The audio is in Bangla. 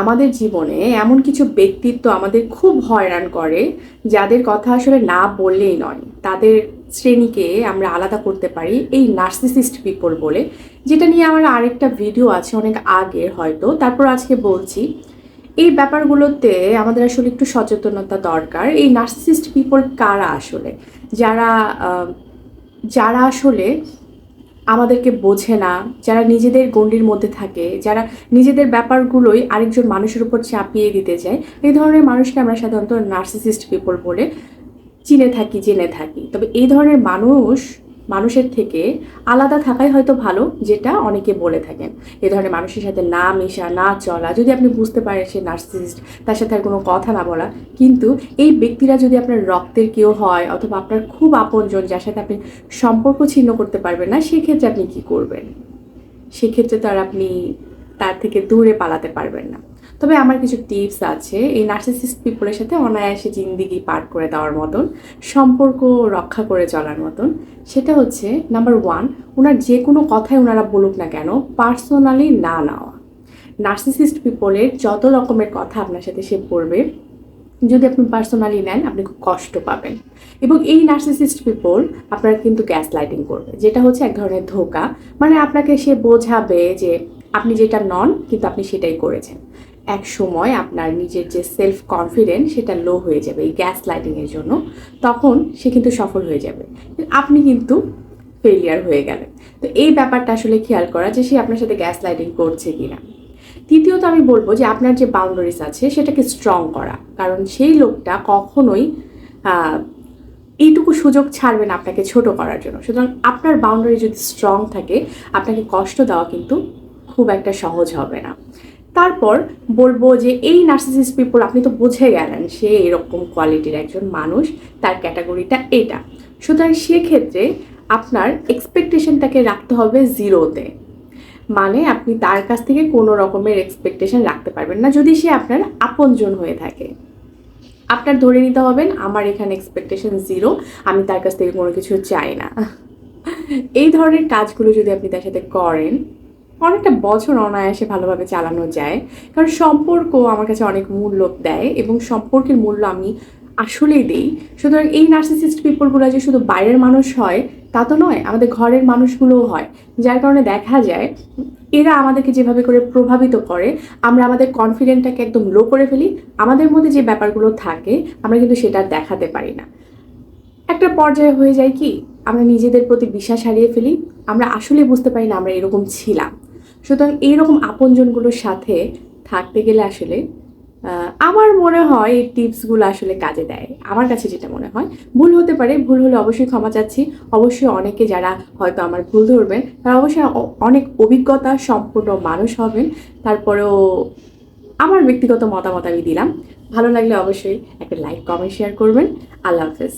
আমাদের জীবনে এমন কিছু ব্যক্তিত্ব আমাদের খুব হয়রান করে, যাদের কথা আসলে না বললেই নয়। তাদের শ্রেণীকে আমরা আলাদা করতে পারি এই নার্সিসিস্ট পিপল বলে, যেটা নিয়ে আমার আরেকটা ভিডিও আছে অনেক আগে হয়তো, তারপর আজকে বলছি। এই ব্যাপারগুলোতে আমাদের আসলে একটু সচেতনতা দরকার। এই নার্সিসিস্ট পিপল কারা আসলে? যারা যারা আসলে আমাদেরকে বোঝে না, যারা নিজেদের গণ্ডির মধ্যে থাকে, যারা নিজেদের ব্যাপারগুলোই আরেকজন মানুষের উপর চাপিয়ে দিতে চায়, এই ধরনের মানুষকে আমরা সাধারণত নার্সিসিস্ট পিপল বলে জেনে থাকি। তবে এই ধরনের মানুষের থেকে আলাদা থাকাই হয়তো ভালো, যেটা অনেকে বলে থাকেন। এই ধরনের মানুষের সাথে না মেশা, না চলা। যদি আপনি বুঝতে পারেন সে নার্সিসিস্ট, তার সাথে আর কোনো কথা না বলা। কিন্তু এই ব্যক্তিরা যদি আপনার রক্তের কেউ হয়, অথবা আপনার খুব আপনজন, যার সাথে আপনি সম্পর্ক ছিন্ন করতে পারবেন না, সেক্ষেত্রে আপনি কি করবেন? সেক্ষেত্রে তো আর আপনি তার থেকে দূরে পালাতে পারবেন না। তবে আমার কিছু টিপস আছে এই নার্সিসিস্ট পিপলের সাথে অনায়াসে জিন্দিগি পার করে দেওয়ার মতন, সম্পর্ক রক্ষা করে চলার মতন। সেটা হচ্ছে নাম্বার 1, ওনার যে কোনো কথাই ওনারা বলুক না কেন, পার্সোনালি না নেওয়া। নার্সিসিস্ট পিপলের যত রকমের কথা আপনার সাথে সে বলবে, যদি আপনি পার্সোনালি নেন, আপনি খুব কষ্ট পাবেন। এবং এই নার্সিসিস্ট পিপল আপনার কিন্তু গ্যাস লাইটিং করবে, যেটা হচ্ছে এক ধরনের ধোঁকা। মানে আপনাকে সে বোঝাবে যে আপনি যেটা নন, কিন্তু আপনি সেটাই করেছেন। এক সময় আপনার নিজের যে সেলফ কনফিডেন্স, সেটা লো হয়ে যাবে এই গ্যাস লাইটিংয়ের জন্য। তখন সে কিন্তু সফল হয়ে যাবে, আপনি কিন্তু ফেলিয়ার হয়ে গেলেন। তো এই ব্যাপারটা আসলে খেয়াল করা যে সে আপনার সাথে গ্যাস লাইটিং করছে কিনা। তৃতীয়ত আমি বলবো যে আপনার যে বাউন্ডারিজ আছে সেটাকে স্ট্রং করা, কারণ সেই লোকটা কখনোই এইটুকু সুযোগ ছাড়বে না আপনাকে ছোট করার জন্য। সুতরাং আপনার বাউন্ডারি যদি স্ট্রং থাকে, আপনাকে কষ্ট দেওয়া কিন্তু খুব একটা সহজ হবে না। তারপর বলবো যে এই নার্সিসিস্ট পিপল, আপনি তো বুঝে গেলেন সে এরকম কোয়ালিটির একজন মানুষ, তার ক্যাটাগরিটা এটা। সুতরাং সেক্ষেত্রে আপনার এক্সপেকটেশনটাকে রাখতে হবে জিরোতে। মানে আপনি তার কাছ থেকে কোনো রকমের এক্সপেকটেশন রাখতে পারবেন না যদি সে আপনার আপনজন হয়ে থাকে। আপনার ধরে নিতে হবেন আমার এখানে এক্সপেকটেশন জিরো, আমি তার কাছ থেকে কোনো কিছু চাই না। এই ধরনের কাজগুলো যদি আপনি তার সাথে করেন, অনেকটা বছর অনায়াসে ভালোভাবে চালানো যায়। কারণ সম্পর্ক আমার কাছে অনেক মূল্য দেয়, এবং সম্পর্কের মূল্য আমি আসলেই দিই। সুতরাং এই নার্সিসিস্ট পিপলগুলো যে শুধু বাইরের মানুষ হয় তা তো নয়, আমাদের ঘরের মানুষগুলোও হয়। যার কারণে দেখা যায় এরা আমাদেরকে যেভাবে করে প্রভাবিত করে, আমরা আমাদের কনফিডেন্টটাকে একদম লো করে ফেলি। আমাদের মধ্যে যে ব্যাপারগুলো থাকে, আমরা কিন্তু সেটা দেখাতে পারি না। একটা পর্যায়ে হয়ে যায় কি, আমরা নিজেদের প্রতি বিশ্বাস হারিয়ে ফেলি। আমরা আসলে বুঝতে পারি না আমরা এরকম ছিলাম। সুতরাং এইরকম আপনজনগুলোর সাথে থাকতে গেলে আসলে আমার মনে হয় এই টিপসগুলো আসলে কাজে দেয়। আমার কাছে যেটা মনে হয়, ভুল হতে পারে, ভুল হলে অবশ্যই ক্ষমা চাচ্ছি। অবশ্যই অনেকে যারা হয়তো আমার ভুল ধরবেন, তারা অবশ্যই অনেক অভিজ্ঞতা সম্পূর্ণ মানুষ হবেন। তারপরেও আমার ব্যক্তিগত মতামত আমি দিলাম। ভালো লাগলে অবশ্যই একটা লাইক, কমেন্ট, শেয়ার করবেন। আল্লাহ হাফেজ।